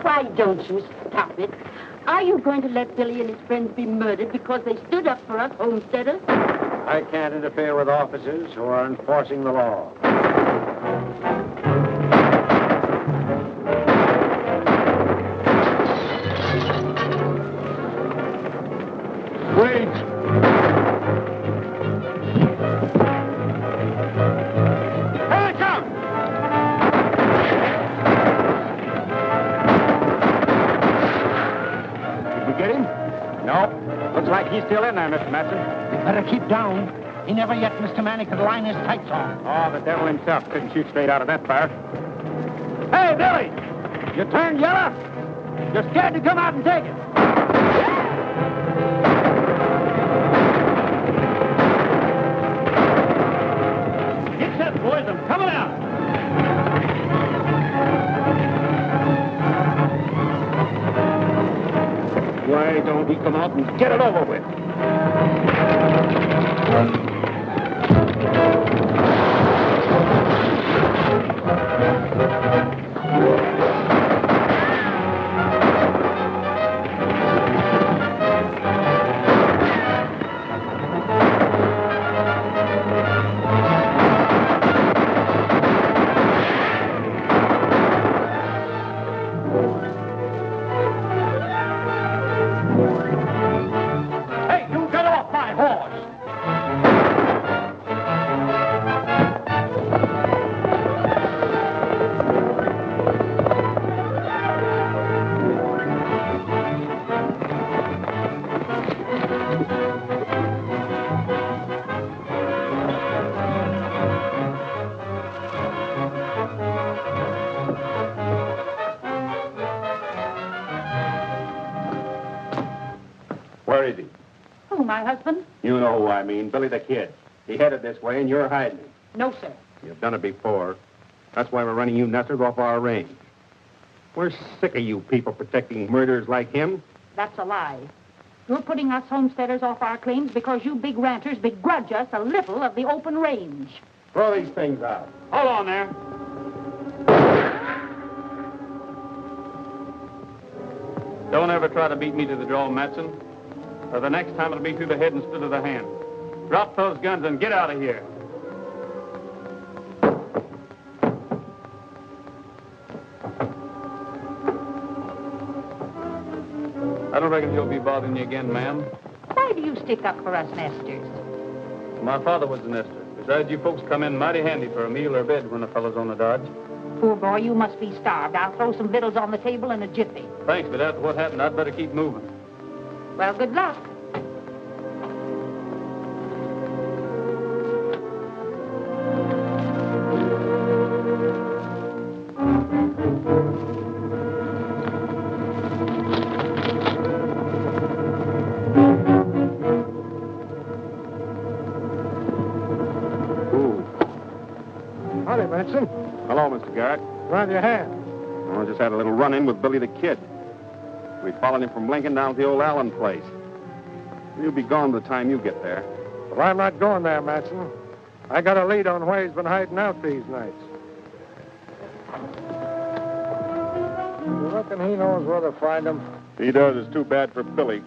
Why don't you stop it? Are you going to let Billy and his friends be murdered because they stood up for us homesteaders? I can't interfere with officers who are enforcing the law. Wait! Looks like he's still in there, Mr. Matson. You better keep down. He never yet, Mr. Manny, could line his tights on. Oh, the devil himself couldn't shoot straight out of that fire. Hey, Billy! You turned yellow? You're scared to come out and take it. Get set, boys. I'm coming out. Why don't we come out and get it over with? Where is he? Who, my husband? You know who I mean, Billy the Kid. He headed this way, and you're hiding him. No, sir. You've done it before. That's why we're running you nestlers off our range. We're sick of you people protecting murderers like him. That's a lie. You're putting us homesteaders off our claims because you big ranchers begrudge us a little of the open range. Throw these things out. Hold on there. Don't ever try to beat me to the draw, Matson. Or the next time it'll be through the head instead of the hand. Drop those guns and get out of here. I don't reckon he'll be bothering you again, ma'am. Why do you stick up for us nesters? My father was a nester. Besides, you folks come in mighty handy for a meal or bed when a fellow's on the dodge. Poor boy, you must be starved. I'll throw some victuals on the table in a jiffy. Thanks, but after what happened, I'd better keep moving. Well, good luck. Howdy, Manson. Hello, Mr. Garrett. Rather your hand. Well, I just had a little run-in with Billy the Kid. We followed him from Lincoln down to the old Allen place. He'll be gone by the time you get there. Well, I'm not going there, Matson. I got a lead on where he's been hiding out these nights. You reckon he knows where to find him? If he does, it's too bad for Billy.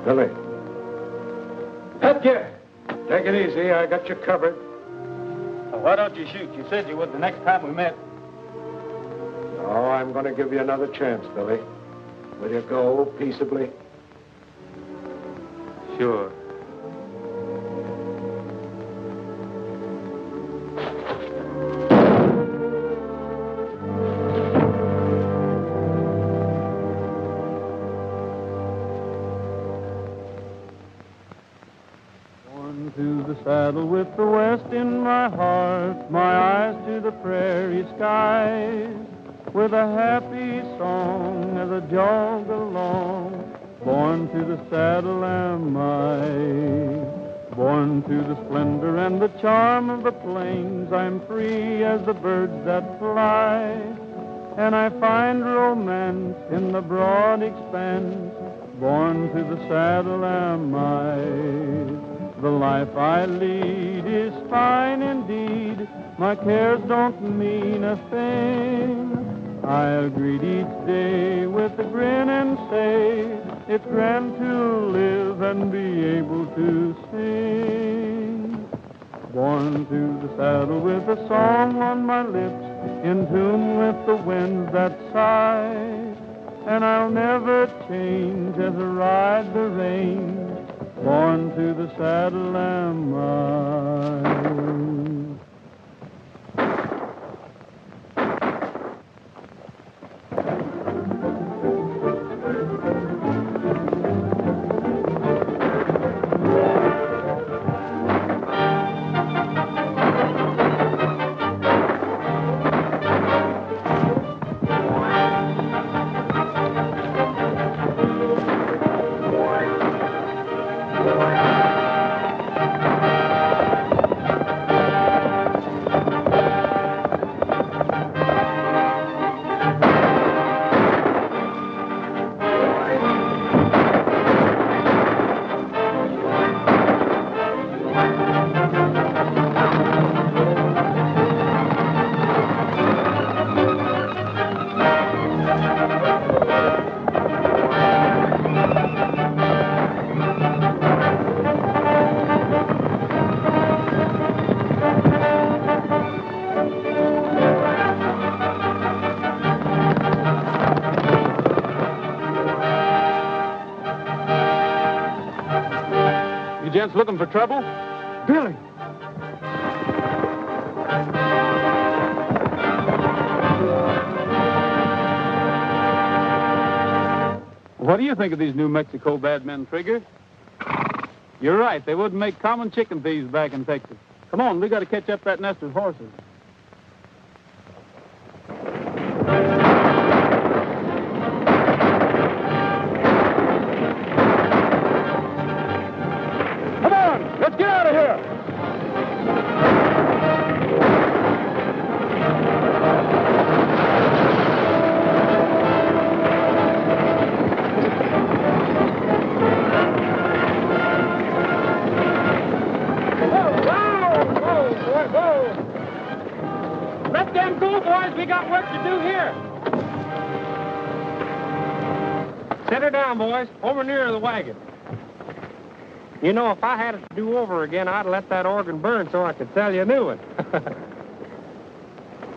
Billy. Headgear! Take it easy. I got you covered. Well, why don't you shoot? You said you would the next time we met. Oh, I'm going to give you another chance, Billy. Will you go peaceably? Sure. To the saddle with the west in my heart, my eyes to the prairie skies, with a happy song as I jog along. Born to the saddle am I, born to the splendor and the charm of the plains. I'm free as the birds that fly, and I find romance in the broad expanse. Born to the saddle am I. The life I lead is fine indeed. My cares don't mean a thing. I'll greet each day with a grin and say, it's grand to live and be able to sing. Born to the saddle with a song on my lips, in tune with the winds that sigh. And I'll never change as I ride the reins. Born to the saddle am I. You gents looking for trouble? Billy! What do you think of these New Mexico bad men, Trigger? You're right. They wouldn't make common chicken thieves back in Texas. Come on, we got to catch up that nest of horses. Come on! Let's get out of here! Let them go, boys. We got work to do here. Set her down, boys. Over near the wagon. You know, if I had it to do over again, I'd let that organ burn so I could sell you a new one.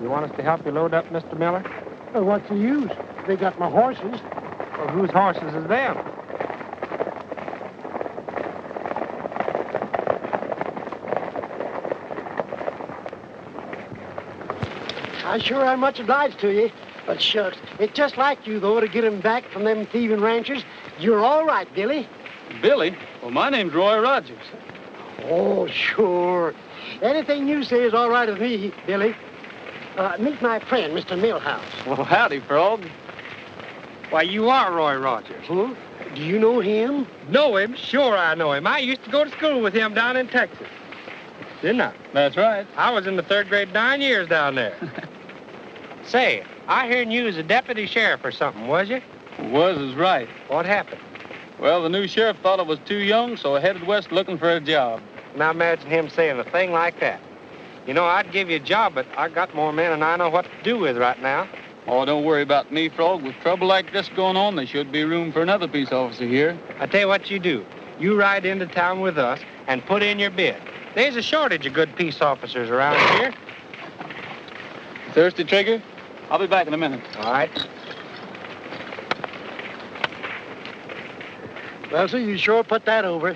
You want us to help you load up, Mr. Miller? Well, what's the use? They got my horses. Well, whose horses is them? I sure am much obliged to you. But shucks, it's just like you, though, to get him back from them thieving ranchers. You're all right, Billy. Billy? Well, my name's Roy Rogers. Oh, sure. Anything you say is all right with me, Billy. Meet my friend, Mr. Millhouse. Well, howdy, Frog. Why, you are Roy Rogers. Huh? Do you know him? Know him? Sure I know him. I used to go to school with him down in Texas. Didn't I? That's right. I was in the 3rd grade 9 years down there. Say, I heard you was a deputy sheriff or something, was you? Was is right. What happened? Well, the new sheriff thought I was too young, so I headed west looking for a job. Now imagine him saying a thing like that. You know, I'd give you a job, but I got more men than I know what to do with right now. Oh, don't worry about me, Frog. With trouble like this going on, there should be room for another peace officer here. I tell you what you do. You ride into town with us and put in your bid. There's a shortage of good peace officers around here. Thirsty, Trigger? I'll be back in a minute. All right. Well, sir, you sure put that over.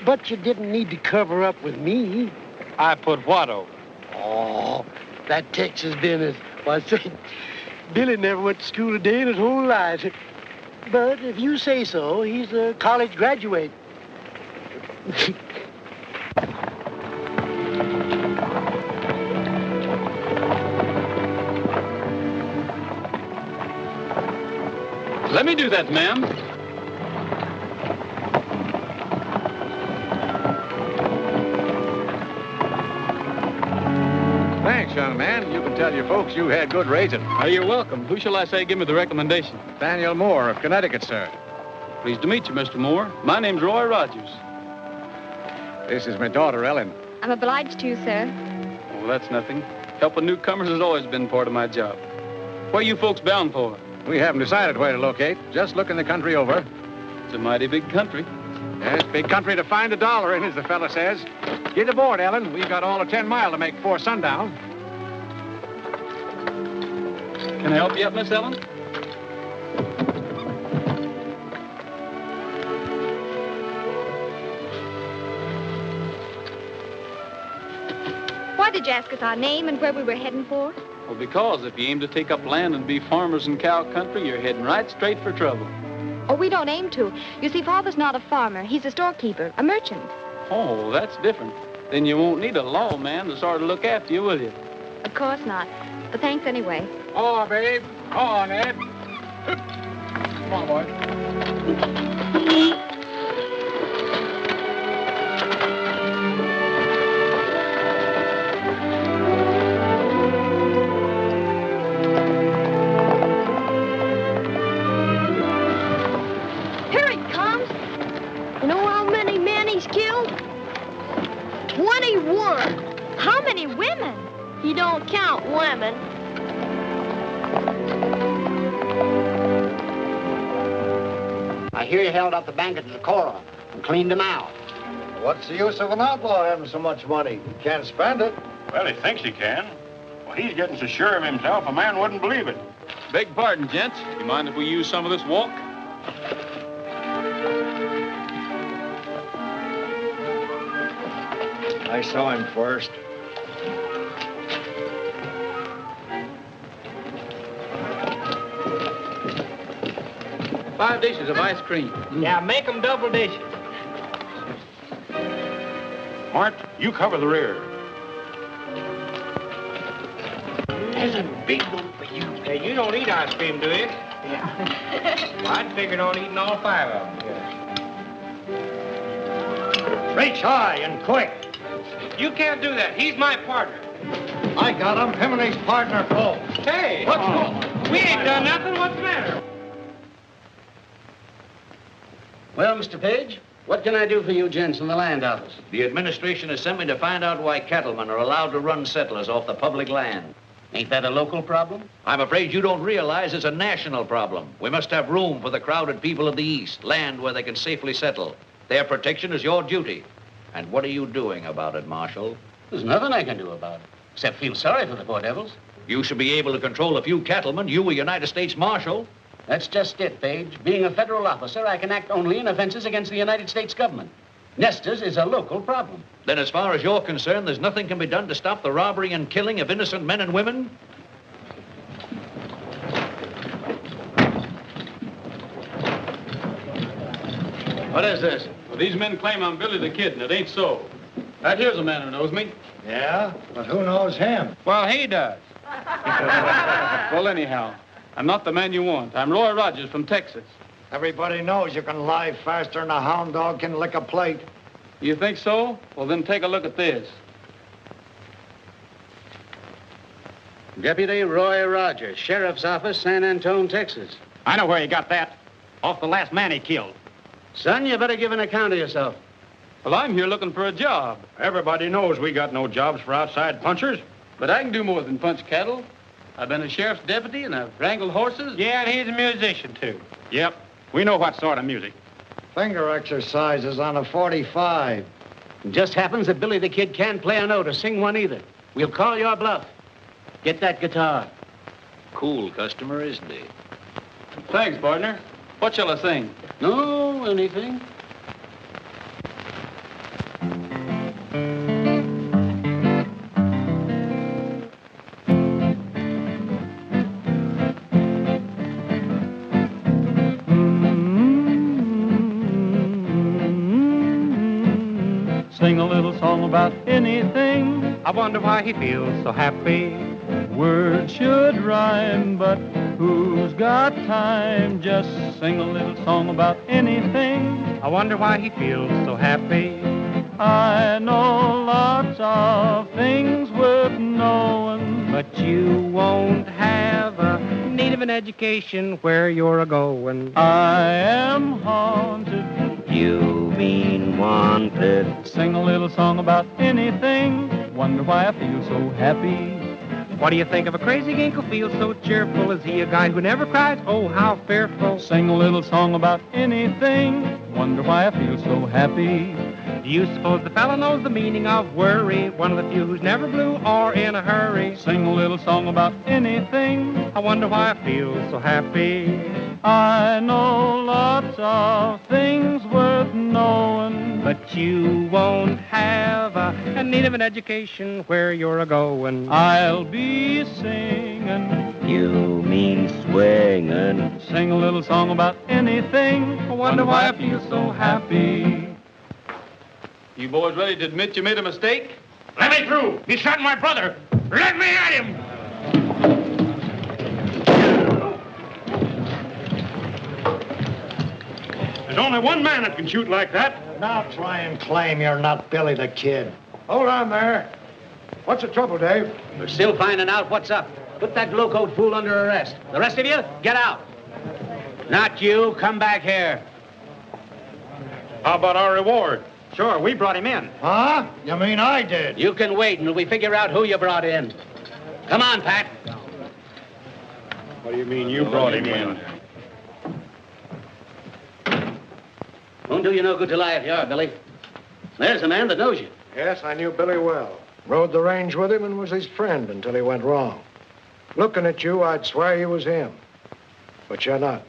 But you didn't need to cover up with me. I put what over? Oh, that Texas business. Why, say, Billy never went to school a day in his whole life. But if you say so, he's a college graduate. Let me do that, ma'am. Thanks, young man. You can tell your folks you had good raising. You're welcome. Who shall I say give me the recommendation? Daniel Moore of Connecticut, sir. Pleased to meet you, Mr. Moore. My name's Roy Rogers. This is my daughter, Ellen. I'm obliged to, sir. Oh, that's nothing. Helping newcomers has always been part of my job. Where you folks bound for? We haven't decided where to locate. Just looking the country over. It's a mighty big country. Yes, big country to find a dollar in, as the fella says. Get aboard, Ellen. We've got all of 10 mile to make before sundown. Can I help you up, Miss Ellen? Why did you ask us our name and where we were heading for? Well, because if you aim to take up land and be farmers in cow country, you're heading right straight for trouble. Oh, we don't aim to. You see, Father's not a farmer. He's a storekeeper, a merchant. Oh, that's different. Then you won't need a lawman to sort of look after you, will you? Of course not. But thanks anyway. Oh, babe. Oh, Ned. Come on, boy. Here he comes. You know how many men he's killed? 21. How many women? He don't count women. I hear you held up the bank at Decorah and cleaned them out. What's the use of an outlaw having so much money? He can't spend it. Well, he thinks he can. Well, he's getting so sure of himself, a man wouldn't believe it. Beg pardon, gents. You mind if we use some of this walk? I saw him first. Five dishes of ice cream. Yeah, make them double dishes. Mart, you cover the rear. There's a big one for you. Hey, you don't eat ice cream, do you? Yeah. Well, I'd figured on eating all 5 of them. Reach high and quick. You can't do that. He's my partner. I got him. Him and his partner, Cole. Hey, what's wrong? We ain't done nothing. What's the matter? Well, Mr. Page, what can I do for you gents in the land office? The administration has sent me to find out why cattlemen are allowed to run settlers off the public land. Ain't that a local problem? I'm afraid you don't realize it's a national problem. We must have room for the crowded people of the East, land where they can safely settle. Their protection is your duty. And what are you doing about it, Marshal? There's nothing I can do about it, except feel sorry for the poor devils. You should be able to control a few cattlemen. You, a United States Marshal. That's just it, Page. Being a federal officer, I can act only in offenses against the United States government. Nesters is a local problem. Then as far as you're concerned, there's nothing can be done to stop the robbery and killing of innocent men and women? What is this? Well, these men claim I'm Billy the Kid, and it ain't so. Right here's a man who knows me. Yeah? But who knows him? Well, he does. Well, anyhow, I'm not the man you want. I'm Roy Rogers from Texas. Everybody knows you can lie faster than a hound dog can lick a plate. You think so? Well, then take a look at this. Deputy Roy Rogers, Sheriff's Office, San Antone, Texas. I know where he got that. Off the last man he killed. Son, you better give an account of yourself. Well, I'm here looking for a job. Everybody knows we got no jobs for outside punchers. But I can do more than punch cattle. I've been a sheriff's deputy, and I've wrangled horses. Yeah, and he's a musician, too. Yep, we know what sort of music. Finger exercises on a 45. It just happens that Billy the Kid can't play a note or sing one either. We'll call your bluff. Get that guitar. Cool customer, isn't he? Thanks, partner. What shall I sing? No, anything. Sing a little song about anything. I wonder why he feels so happy. Words should rhyme, but who's got time? Just sing a little song about anything. I wonder why he feels so happy. I know lots of things worth knowing, But you won't have a need of an education where you're a-going. I am haunted. You mean wanted. Sing a little song about anything. Wonder why I feel so happy. What do you think of a crazy gink who feels so cheerful? Is he a guy who never cries? Oh, how fearful. Sing a little song about anything. Wonder why I feel so happy. Do you suppose the fellow knows the meaning of worry? One of the few who's never blue or in a hurry. Sing a little song about anything. I wonder why I feel so happy. I know lots of things worth knowing, But you won't have a need of an education where you're a-going. I'll be singing. You mean swinging. Sing a little song about anything. I wonder why I feel so happy. You boys ready to admit you made a mistake? Let me through. He shot my brother. Let me at him. There's only one man that can shoot like that. Now try and claim you're not Billy the Kid. Hold on there. What's the trouble, Dave? We're still finding out what's up. Put that locoed fool under arrest. The rest of you, get out. Not you. Come back here. How about our reward? Sure, we brought him in. Huh? You mean I did? You can wait until we figure out who you brought in. Come on, Pat. What do you mean you brought him in? Won't do you no good to lie if you are, Billy. There's a man that knows you. Yes, I knew Billy well. Rode the range with him and was his friend until he went wrong. Looking at you, I'd swear you was him. But you're not.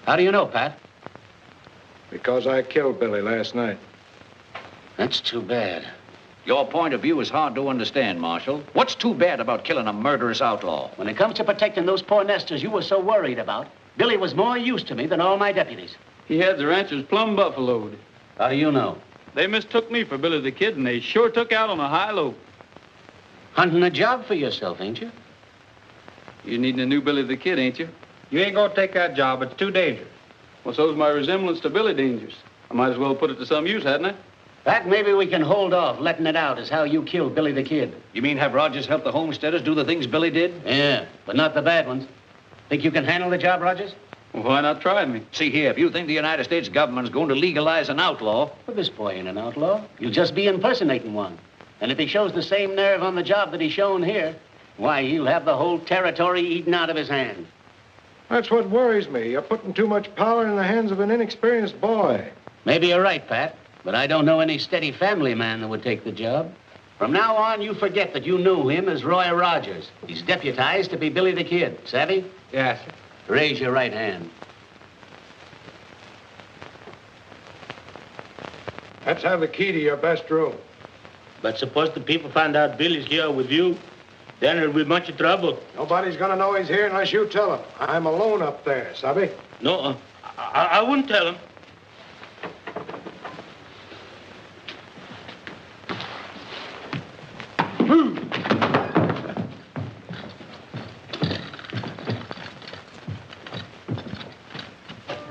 How do you know, Pat? Because I killed Billy last night. That's too bad. Your point of view is hard to understand, Marshal. What's too bad about killing a murderous outlaw? When it comes to protecting those poor nesters you were so worried about, Billy was more use to me than all my deputies. He had the ranchers plumb buffaloed. How do you know? They mistook me for Billy the Kid, and they sure took out on a high low. Hunting a job for yourself, ain't you? You needing a new Billy the Kid, ain't you? You ain't gonna take that job. It's too dangerous. Well, so's my resemblance to Billy Dangerous. I might as well put it to some use, hadn't I? Pat, maybe we can hold off letting it out as how you killed Billy the Kid. You mean have Rogers help the homesteaders do the things Billy did? Yeah, but not the bad ones. Think you can handle the job, Rogers? Well, why not try me? See here, if you think the United States government's going to legalize an outlaw... Well, this boy ain't an outlaw. You'll just be impersonating one. And if he shows the same nerve on the job that he's shown here, why, he'll have the whole territory eaten out of his hand. That's what worries me. You're putting too much power in the hands of an inexperienced boy. Maybe you're right, Pat, but I don't know any steady family man that would take the job. From now on, you forget that you knew him as Roy Rogers. He's deputized to be Billy the Kid. Savvy? Yes, sir. Raise your right hand. Let's have the key to your best room. But suppose the people find out Billy's here with you, then it'll be much trouble. Nobody's gonna know he's here unless you tell them. I'm alone up there, Sabi? No, I wouldn't tell him.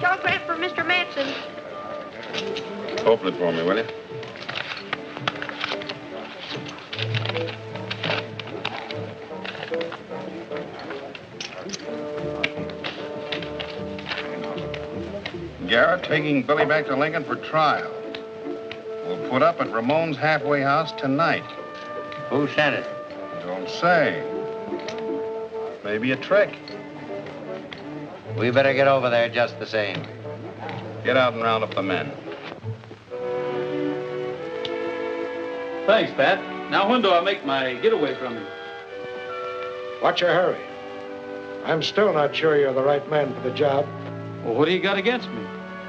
Telegram for Mr. Manson. Open it for me, will you? Garrett taking Billy back to Lincoln for trial. We'll put up at Ramon's halfway house tonight. Who sent it? Don't say. Maybe a trick. We better get over there just the same. Get out and round up the men. Thanks, Pat. Now, when do I make my getaway from you? What's your hurry? I'm still not sure you're the right man for the job. Well, what do you got against me?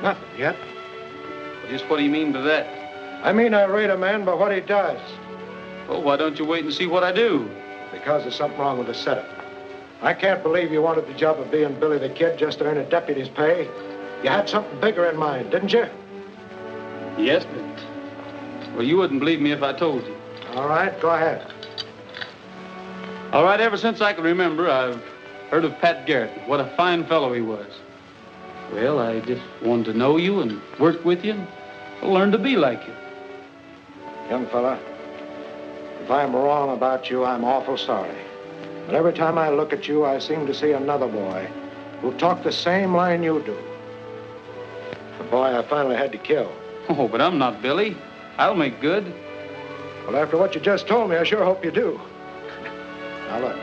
Nothing yet. Well, just what do you mean by that? I mean I rate a man by what he does. Well, why don't you wait and see what I do? Because there's something wrong with the setup. I can't believe you wanted the job of being Billy the Kid just to earn a deputy's pay. You had something bigger in mind, didn't you? Yes, but... Well, you wouldn't believe me if I told you. All right, go ahead. All right, ever since I can remember, I've heard of Pat Garrett. What a fine fellow he was. Well, I just wanted to know you and work with you and learn to be like you. Young fella, if I'm wrong about you, I'm awful sorry. But every time I look at you, I seem to see another boy who talked the same line you do. The boy I finally had to kill. Oh, but I'm not Billy. I'll make good. Well, after what you just told me, I sure hope you do. Now, look,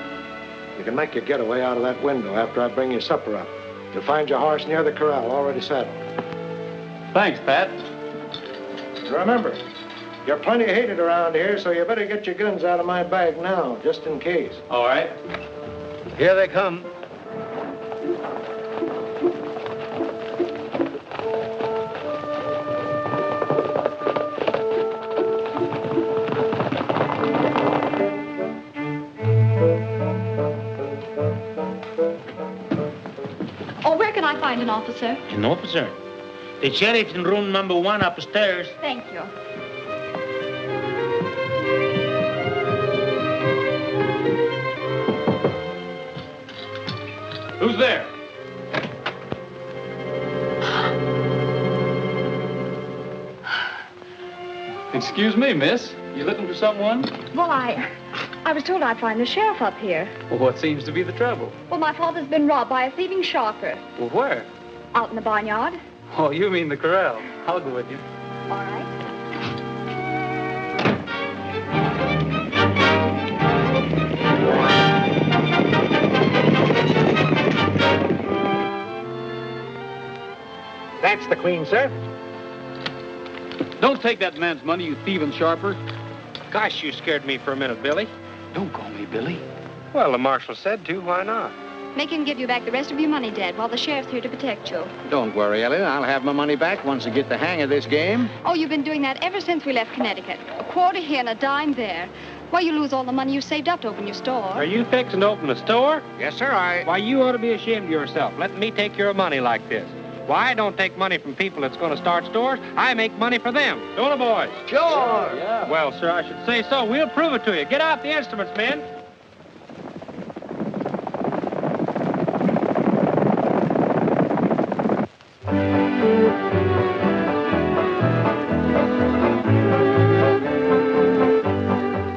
you can make your getaway out of that window after I bring your supper up. You'll find your horse near the corral, already saddled. Thanks, Pat. Remember, you're plenty hated around here, so you better get your guns out of my bag now, just in case. All right. Here they come. I find an officer? An officer? The sheriff's in room number 1 upstairs. Thank you. Who's there? Excuse me, miss. You looking for someone? Well, I was told I'd find the sheriff up here. Well, what seems to be the trouble? Well, my father's been robbed by a thieving sharper. Well, where? Out in the barnyard. Oh, you mean the corral. I'll go with you. All right. That's the Queen, sir. Don't take that man's money, you thieving sharper. Gosh, you scared me for a minute, Billy. Don't call me Billy. Well, the marshal said to. Why not? Make him give you back the rest of your money, Dad, while the sheriff's here to protect you. Don't worry, Ellen. I'll have my money back once I get the hang of this game. Oh, you've been doing that ever since we left Connecticut. A quarter here and a dime there. Why, you lose all the money you saved up to open your store. Are you fixing to open a store? Yes, sir, Why, you ought to be ashamed of yourself, letting me take your money like this. Why, I don't take money from people that's going to start stores. I make money for them. Don't I, boys? Sure. Yeah. Well, sir, I should say so. We'll prove it to you. Get out the instruments, men.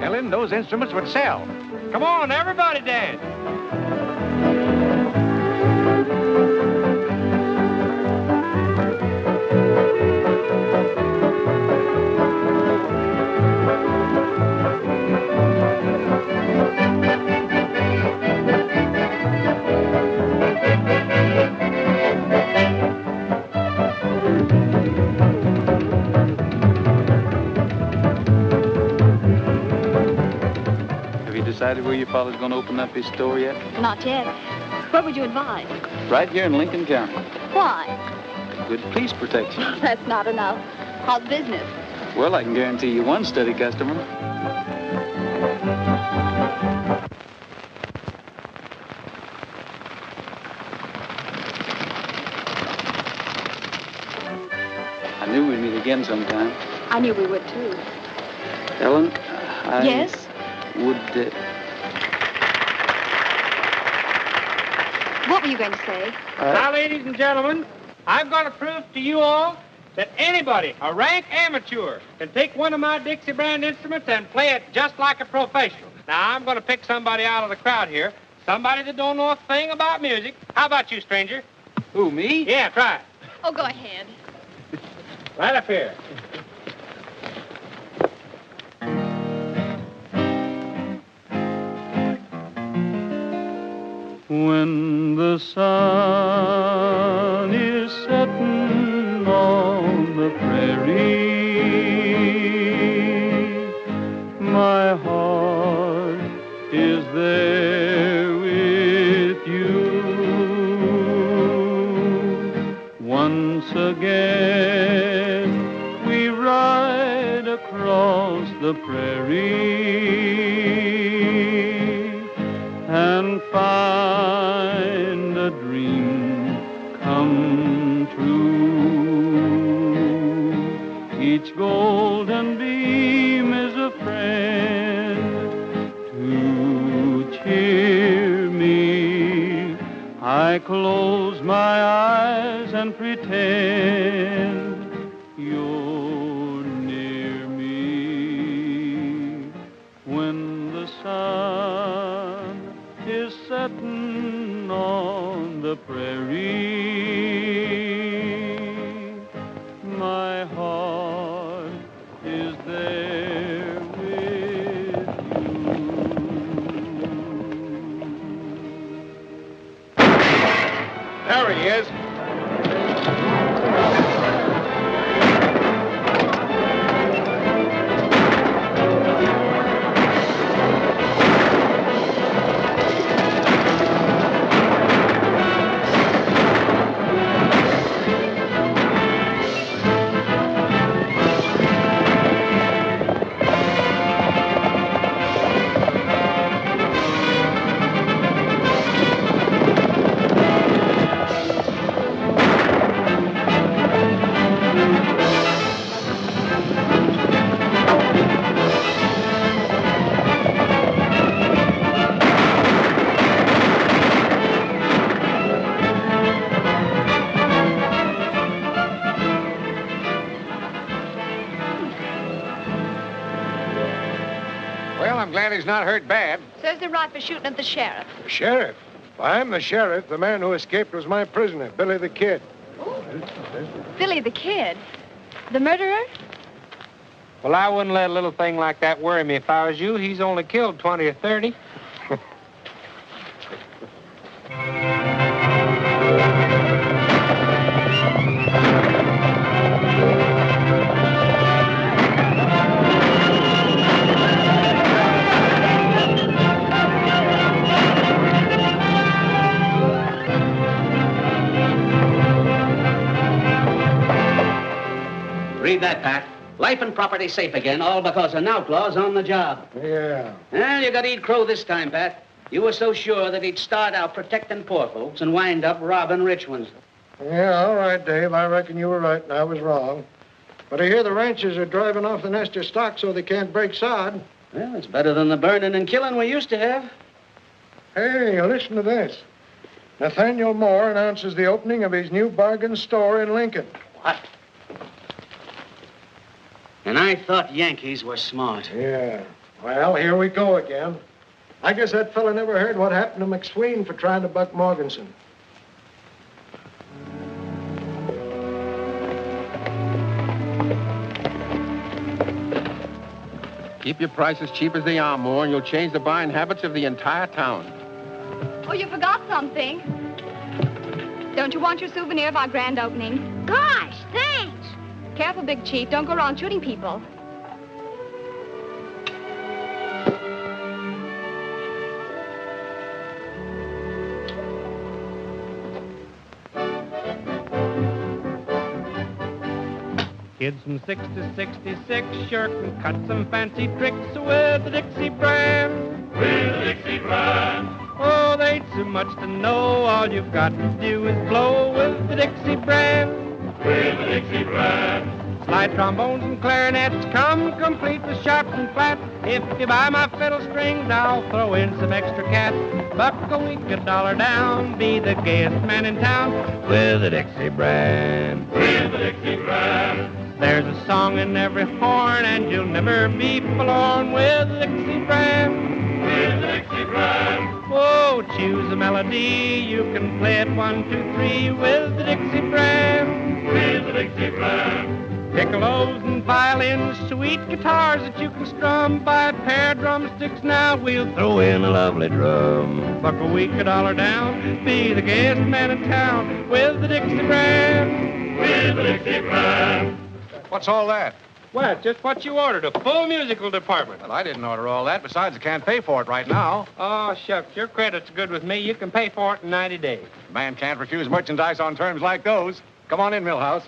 Ellen, those instruments would sell. Come on, everybody dance. Decided where your father's going to open up his store yet? Not yet. Where would you advise? Right here in Lincoln County. Why? good police protection. That's not enough. How's business? Well, I can guarantee you one steady customer. I knew we'd meet again sometime. I knew we would, too. Ellen, Yes? would... What were you going to say? Now, ladies and gentlemen, I'm going to prove to you all that anybody, a rank amateur, can take one of my Dixie brand instruments and play it just like a professional. Now, I'm going to pick somebody out of the crowd here, somebody that don't know a thing about music. How about you, stranger? Who, me? Yeah, try it. Oh, go ahead. Right up here. When the sun is setting on the prairie, my heart is there with you. Once again we ride across the prairie and find a dream come true. Each golden beam is a friend to cheer me. I close my eyes and pretend you're near me. When the sun is setting on the prairie, my heart is there with you. There he is. Well, I'm glad he's not hurt bad. Says they're right for shooting at the sheriff. Sheriff? I'm the sheriff. The man who escaped was my prisoner, Billy the Kid. Billy the Kid? The murderer? Well, I wouldn't let a little thing like that worry me if I was you. He's only killed 20 or 30. Read that, Pat. Life and property safe again, all because an outlaw's on the job. Yeah. Well, you got to eat crow this time, Pat. You were so sure that he'd start out protecting poor folks and wind up robbing rich ones. Yeah, all right, Dave. I reckon you were right and I was wrong. But I hear the ranchers are driving off the nest of stock so they can't break sod. Well, it's better than the burning and killing we used to have. Hey, listen to this. Nathaniel Moore announces the opening of his new bargain store in Lincoln. What? And I thought Yankees were smart. Yeah. Well, here we go again. I guess that fella never heard what happened to McSween for trying to buck Morganson. Keep your prices cheap as they are, Moore, and you'll change the buying habits of the entire town. Oh, you forgot something. Don't you want your souvenir of our grand opening? Gosh, thanks. Careful, Big Chief. Don't go around shooting people. Kids from 6 to 66 sure can cut some fancy tricks with the Dixie brand. With the Dixie brand. Oh, there ain't too much to know. All you've got to do is blow with the Dixie brand. With the Dixie brand. Slide trombones and clarinets come complete with sharps and flats. If you buy my fiddle strings, I'll throw in some extra cats. Buck a week, $1 down, be the gayest man in town with the Dixie brand. With the Dixie brand. There's a song in every horn, and you'll never be forlorn with the Dixie brand. With the Dixie brand. Oh, choose a melody, you can play it 1, 2, 3 with the Dixie brand. With the Dixie brand. Piccolos and violins, sweet guitars that you can strum. Buy a pair of drumsticks now, we'll throw in a lovely drum. Buck a week, $1 down, be the gayest man in town with the Dixie brand. With the Dixie brand. What's all that? Well, it's just what you ordered, a full musical department. Well, I didn't order all that. Besides, I can't pay for it right now. Oh, shucks, your credit's good with me. You can pay for it in 90 days. A man can't refuse merchandise on terms like those. Come on in, Millhouse.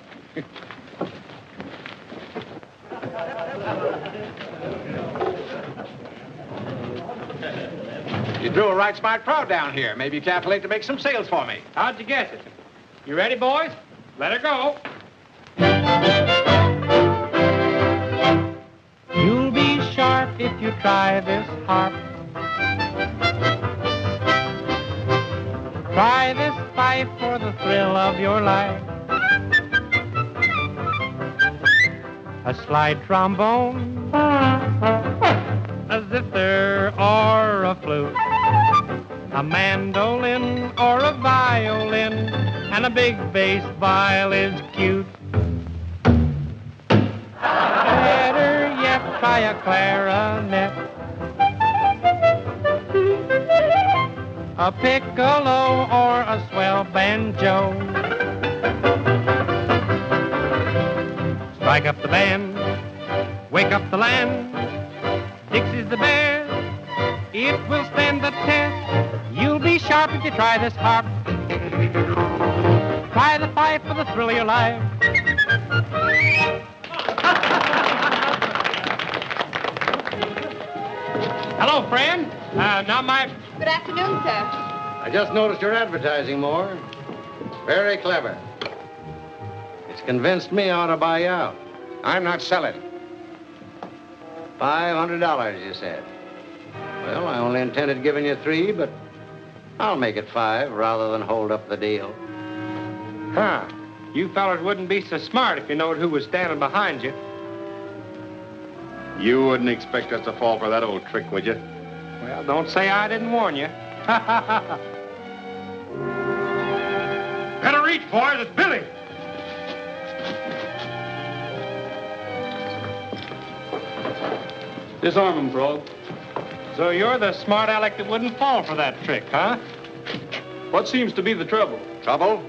You drew a right smart crowd down here. Maybe you calculate to make some sales for me. How'd you guess it? You ready, boys? Let her go. You'll be sharp if you try this harp. Try this fife for the thrill of your life. A slide trombone, a zither or a flute, a mandolin or a violin, and a big bass viol is cute. Better yet, try a clarinet, a piccolo or a swell banjo. Strike up the band, wake up the land. Dixie's the best, it will stand the test. You'll be sharp if you try this harp. Try the fife for the thrill of your life. Hello, friend. Good afternoon, sir. I just noticed your advertising, Moore. Very clever. It's convinced me I ought to buy you out. I'm not selling. $500, you said. Well, I only intended giving you 3, but I'll make it 5 rather than hold up the deal. Huh. You fellas wouldn't be so smart if you knowed who was standing behind you. You wouldn't expect us to fall for that old trick, would you? Well, don't say I didn't warn you. Better reach, boys. It's Billy. Disarm him, Frog. So you're the smart aleck that wouldn't fall for that trick, huh? What seems to be the trouble? Trouble?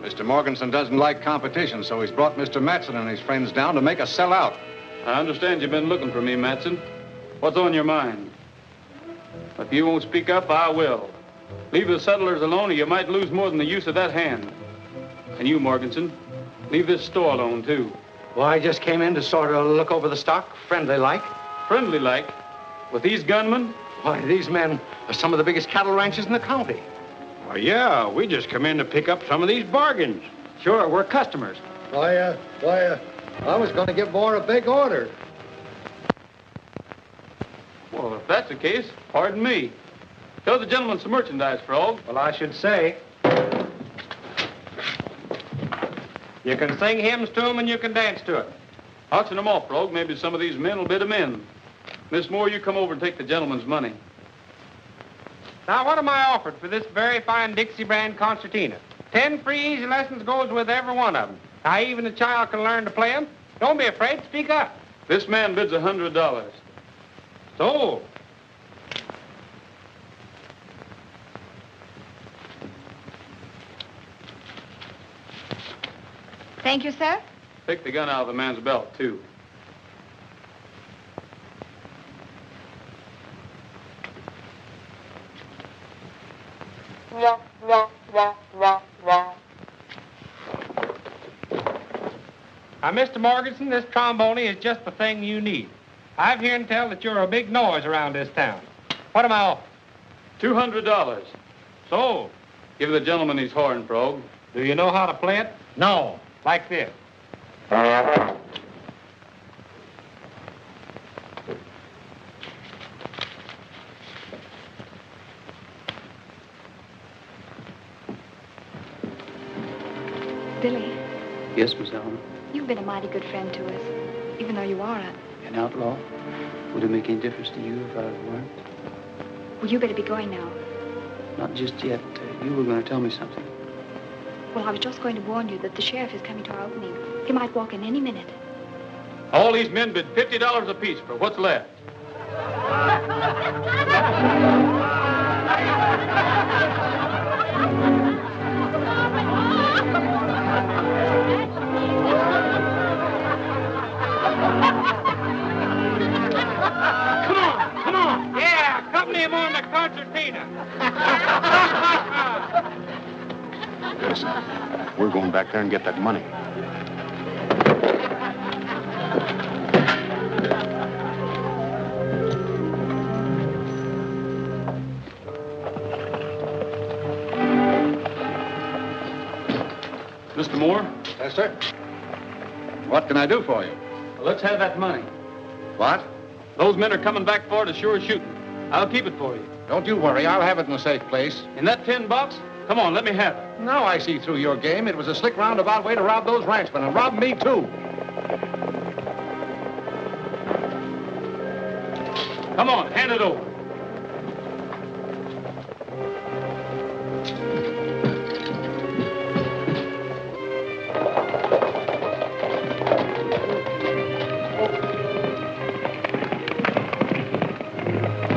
Mr. Morganson doesn't like competition, so he's brought Mr. Matson and his friends down to make us sell out. I understand you've been looking for me, Matson. What's on your mind? If you won't speak up, I will. Leave the settlers alone or you might lose more than the use of that hand. And you, Morganson, leave this store alone, too. Well, I just came in to sort of look over the stock, friendly-like. Friendly-like? With these gunmen? Why, these men are some of the biggest cattle ranches in the county. Oh, yeah, we just come in to pick up some of these bargains. Sure, we're customers. I was going to give Moore a big order. Well, if that's the case, pardon me. Show the gentleman some merchandise, Frog. Well, I should say. You can sing hymns to them and you can dance to it. Auction them off, Frog. Maybe some of these men will bid them in. Miss Moore, you come over and take the gentleman's money. Now, what am I offered for this very fine Dixie brand concertina? 10 free easy lessons goes with every one of them. Now, even a child can learn to play them. Don't be afraid. Speak up. This man bids $100. Sold. Thank you, sir. Take the gun out of the man's belt, too. Now, Mr. Morganson, this trombone is just the thing you need. I've heard tell that you're a big noise around this town. What am I off? $200. So, Give the gentleman his horn, Frog. do you know how to play it? No. Like this. Billy, Yes, Miss Allen. you've been a mighty good friend to us, even though you are An outlaw? Would it make any difference to you if I weren't? Well, you better be going now. Not just yet. You were going to tell me something. Well, I was just going to warn you that the sheriff is coming to our opening. He might walk in any minute. All these men bid $50 apiece for what's left. Come on. Yeah, accompany him on the concertina. Listen, we're going back there and get that money. Mr. Moore, Yes, sir. What can I do for you? let's have that money. What? Those men are coming back for it as sure as shooting. I'll keep it for you. Don't you worry. I'll have it in a safe place. In that tin box? Come on, let me have it. Now I see through your game. It was a slick roundabout way to rob those ranchmen, and rob me, too. Come on, hand it over.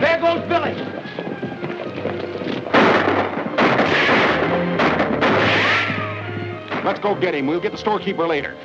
There goes Billy. Let's go get him. We'll get the storekeeper later.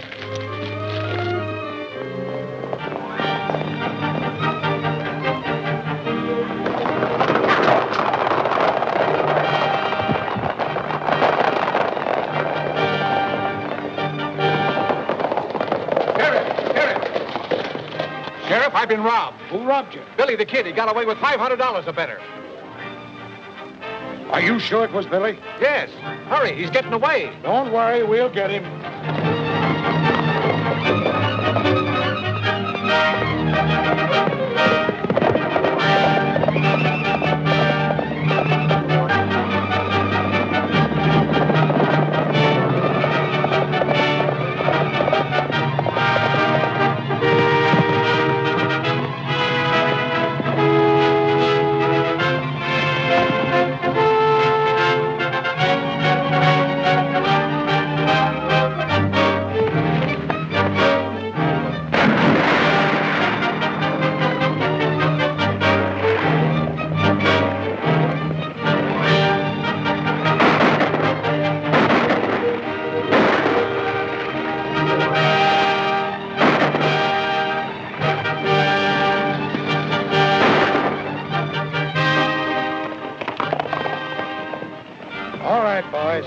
Sheriff, I've been robbed. Who robbed you? Billy the Kid, he got away with $500 or better. Are you sure it was Billy? Yes. Hurry, he's getting away. Don't worry, we'll get him. All right, boys.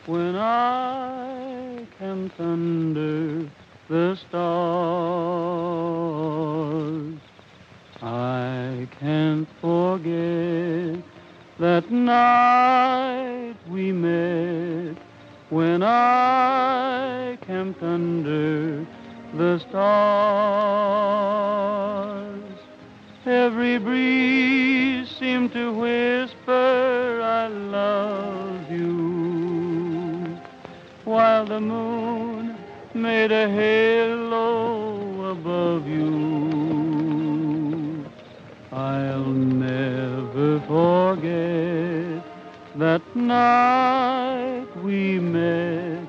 When I can thunder the stars, I can't forget that night we met. When I camped under the stars, every breeze seemed to whisper, I love you, while the moon made a halo above you. I'll never forget that night we met,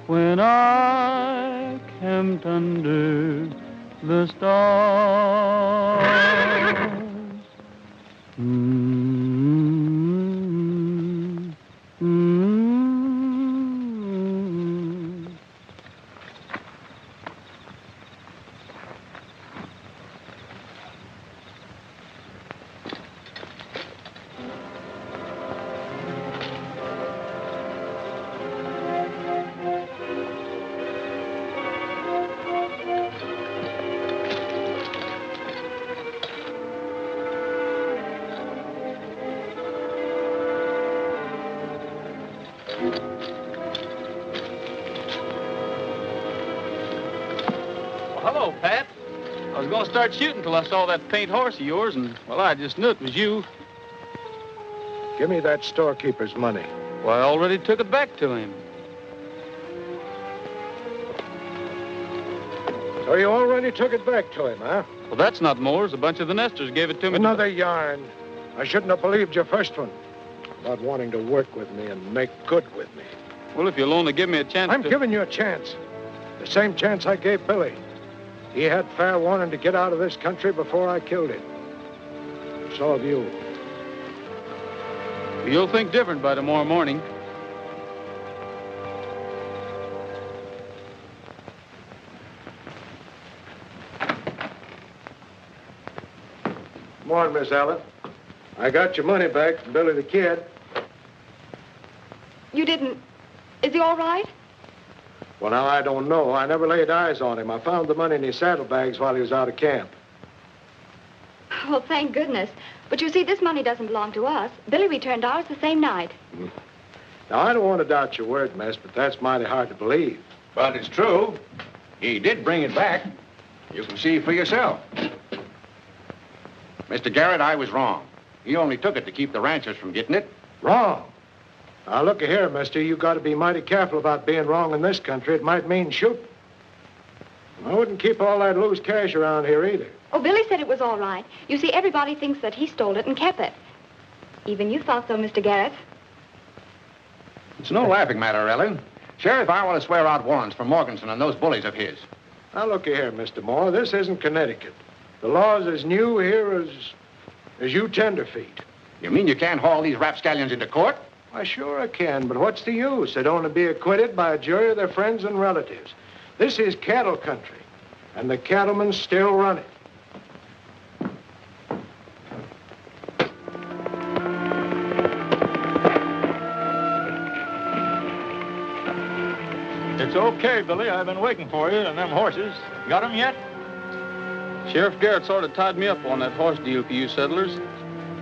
when I camped under the stars. hello, Pat. I was going to start shooting till I saw that paint horse of yours, and, well, I just knew it was you. Give me that storekeeper's money. Well, I already took it back to him. So you already took it back to him, huh? Well, that's not Moore's. A bunch of the nesters gave it to me. Another yarn. I shouldn't have believed your first one about wanting to work with me and make good with me. Well, if you'll only give me a chance I'm giving you a chance. The same chance I gave Billy. He had fair warning to get out of this country before I killed him. So have you. You'll think different by tomorrow morning. Come on, Miss Allen. I got your money back from Billy the Kid. You didn't... Is he all right? Well, now, I don't know. I never laid eyes on him. I found the money in his saddlebags while he was out of camp. Well, thank goodness. But you see, this money doesn't belong to us. Billy returned ours the same night. Now, I don't want to doubt your word, miss, but that's mighty hard to believe. But it's true. He did bring it back. You can see for yourself. Mr. Garrett, I was wrong. He only took it to keep the ranchers from getting it. Wrong? Now, look here, mister. You got to be mighty careful about being wrong in this country. It might mean shooting. I wouldn't keep all that loose cash around here either. Oh, Billy said it was all right. You see, everybody thinks that he stole it and kept it. Even you thought so, Mr. Garrett. It's no laughing matter, Ellen. Sheriff, I want to swear out warrants for Morganson and those bullies of his. Now, look here, Mr. Moore. This isn't Connecticut. The law's as new here as you tenderfeet. You mean you can't haul these rapscallions into court? Why, sure I can, but what's the use? They'd only be acquitted by a jury of their friends and relatives. This is cattle country, and the cattlemen still run it. It's okay, Billy. I've been waiting for you and them horses. Got them yet? Sheriff Garrett sort of tied me up on that horse deal for you settlers.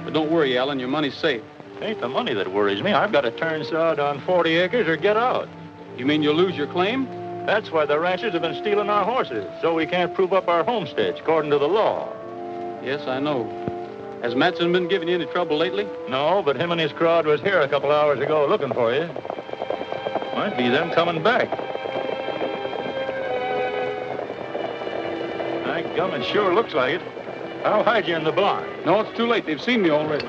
But don't worry, Alan, your money's safe. It ain't the money that worries me. I've got to turn sod on 40 acres or get out. You mean you'll lose your claim? That's why the ranchers have been stealing our horses, so we can't prove up our homesteads according to the law. Yes, I know. Has Matson been giving you any trouble lately? No, but him and his crowd was here a couple hours ago looking for you. Might be them coming back. My gum, it sure looks like it. I'll hide you in the barn. No, it's too late. They've seen me already.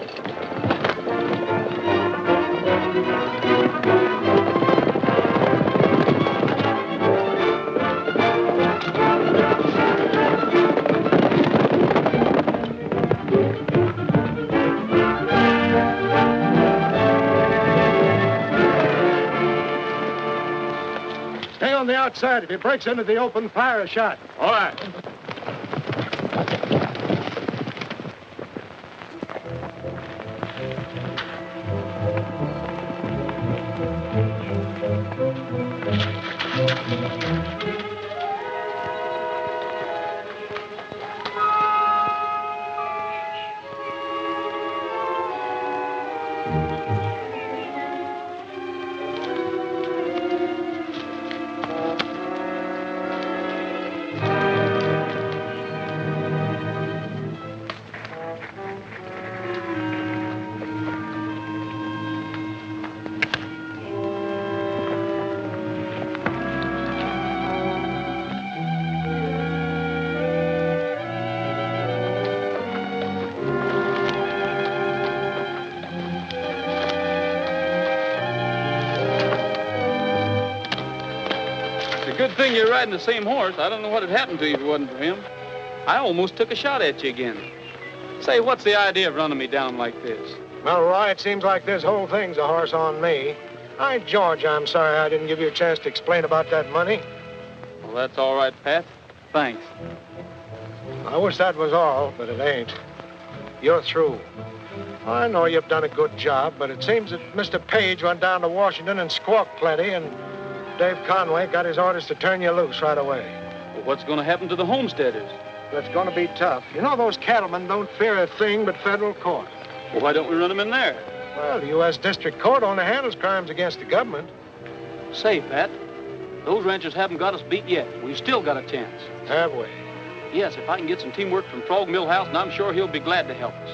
Stay on the outside. If he breaks into the open, fire a shot. All right. Good thing you're riding the same horse. I don't know what had happened to you if it wasn't for him. I almost took a shot at you again. Say, what's the idea of running me down like this? Well, Roy, it seems like this whole thing's a horse on me. George, I'm sorry I didn't give you a chance to explain about that money. Well, that's all right, Pat. Thanks. I wish that was all, but it ain't. You're through. I know you've done a good job, but it seems that Mr. Page went down to Washington and squawked plenty, and Dave Conway got his orders to turn you loose right away. Well, what's going to happen to the homesteaders? That's going to be tough. You know, those cattlemen don't fear a thing but federal court. Well, why don't we run them in there? Well, the U.S. District Court only handles crimes against the government. Say, Pat, Those ranchers haven't got us beat yet. We've still got a chance. Have we? Yes, if I can get some teamwork from Frog Millhouse, and I'm sure he'll be glad to help us.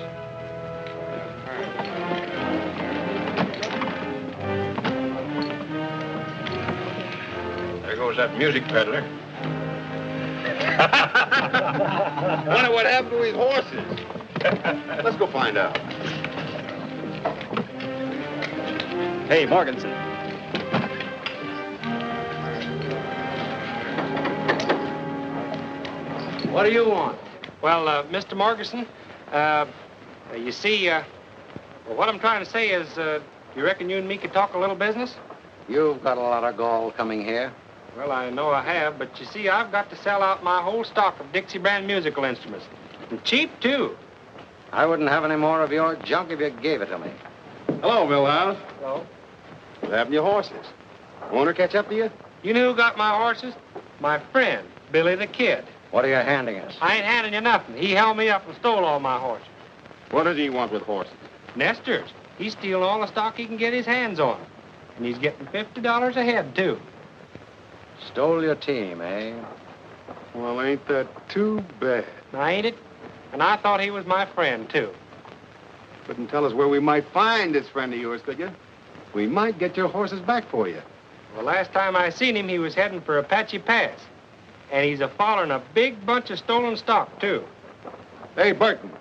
There goes that music peddler. Wonder what happened to his horses. Let's go find out. Hey, Morganson. What do you want? Well, Mr. Morganson, you see, well, what I'm trying to say is, you reckon you and me could talk a little business? You've got a lot of gall coming here. Well, I know I have, but you see, I've got to sell out my whole stock of Dixie brand musical instruments. And cheap, too. I wouldn't have any more of your junk if you gave it to me. Hello, Millhouse. Hello? What happened to your horses? Owner catch up to you? You know who got my horses? My friend, Billy the Kid. What are you handing us? I ain't handing you nothing. He held me up and stole all my horses. What does he want with horses? Nesters. He's stealing all the stock he can get his hands on. And he's getting $50 a head, too. Stole your team, eh? Well, ain't that too bad? Now, ain't it? And I thought he was my friend, too. Couldn't tell us where we might find this friend of yours, could you? We might get your horses back for you. Well, last time I seen him, he was heading for Apache Pass. And he's a-following a big bunch of stolen stock, too. Hey, Burton,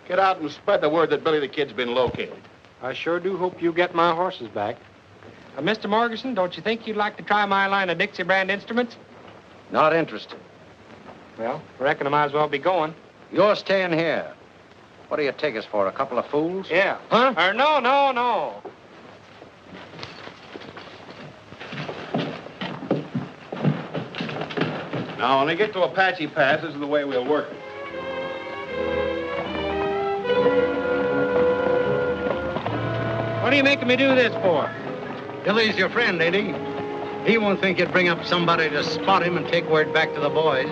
get out and spread the word that Billy the Kid's been located. I sure do hope you get my horses back. Mr. Morganson, don't you think you'd like to try my line of Dixie brand instruments? Not interested. Well, I reckon I might as well be going. You're staying here. What do you take us for, a couple of fools? Yeah. Huh? No. Now, when they get to Apache Pass, this is the way we'll work it. What are you making me do this for? Billy's your friend, ain't he? He won't think you'd bring up somebody to spot him and take word back to the boys.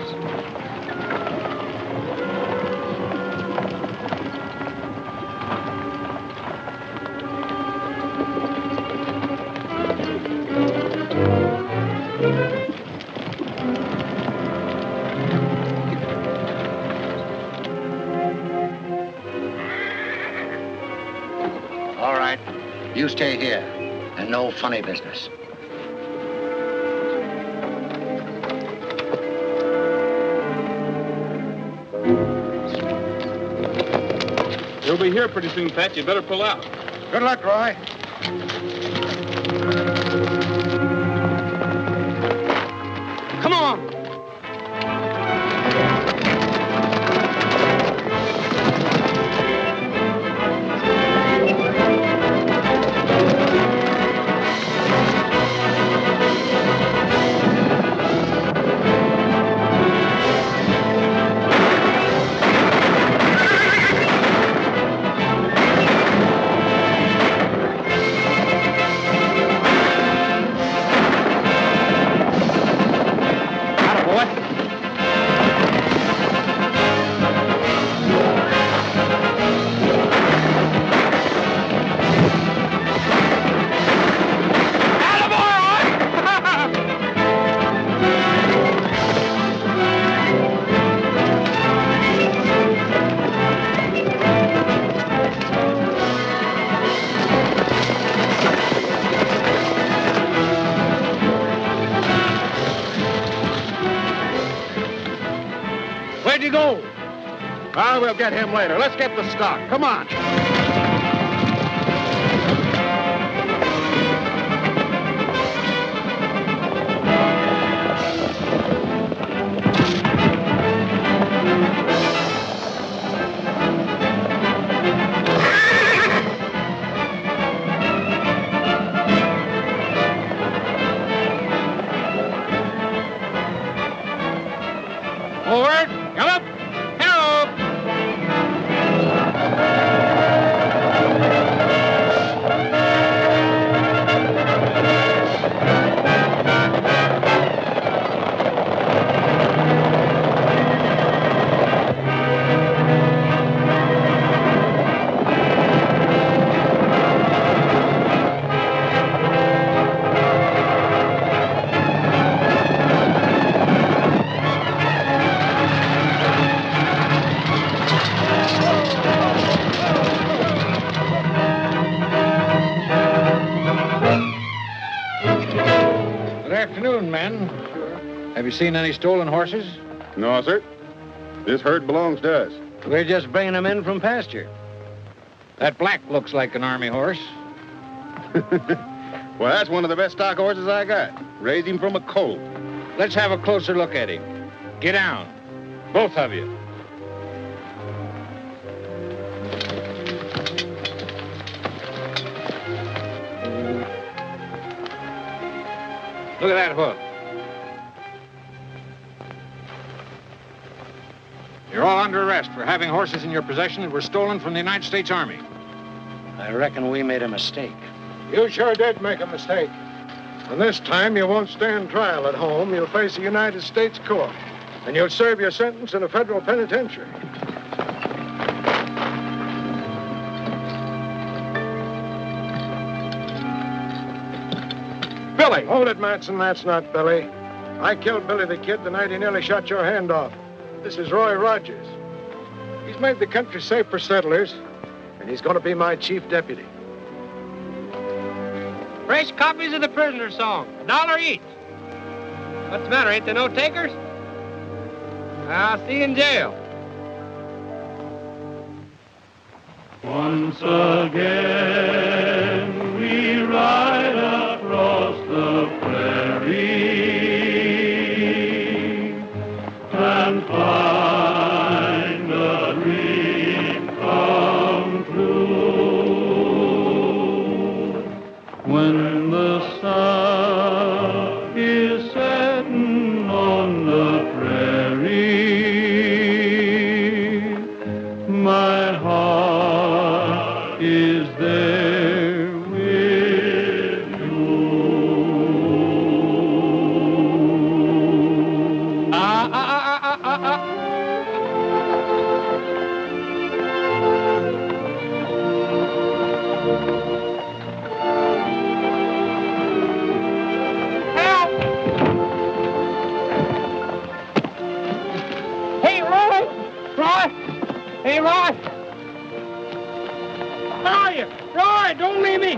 All right, you stay here, and no funny business. He'll be here pretty soon, Pat. You better pull out. Good luck, Roy. Come on. Where'd you go? Well, we'll get him later. Let's get the stock. Come on. Forward. Come up. Help. Have you seen any stolen horses? No, sir. This herd belongs to us. We're just bringing them in from pasture. That black looks like an army horse. Well, that's one of the best stock horses I got. Raised him from a colt. Let's have a closer look at him. Get down. Both of you. Look at that hoof. You're all under arrest for having horses in your possession that were stolen from the United States Army. I reckon we made a mistake. You sure did make a mistake. And this time you won't stand trial at home. You'll face a United States court. And you'll serve your sentence in a federal penitentiary. Billy! Hold it, Matson. That's not Billy. I killed Billy the Kid the night he nearly shot your hand off. This is Roy Rogers. He's made the country safe for settlers, and he's going to be my chief deputy. Fresh copies of the prisoner song, $1 each. What's the matter? Ain't there no takers? I'll see you in jail. Once again we ride across the prairie and find a dream come true. When the sun is setting on the prairie, my heart is there with you. Help! Hey, Roy! Roy! Hey, Roy! Where are you? Roy, don't leave me!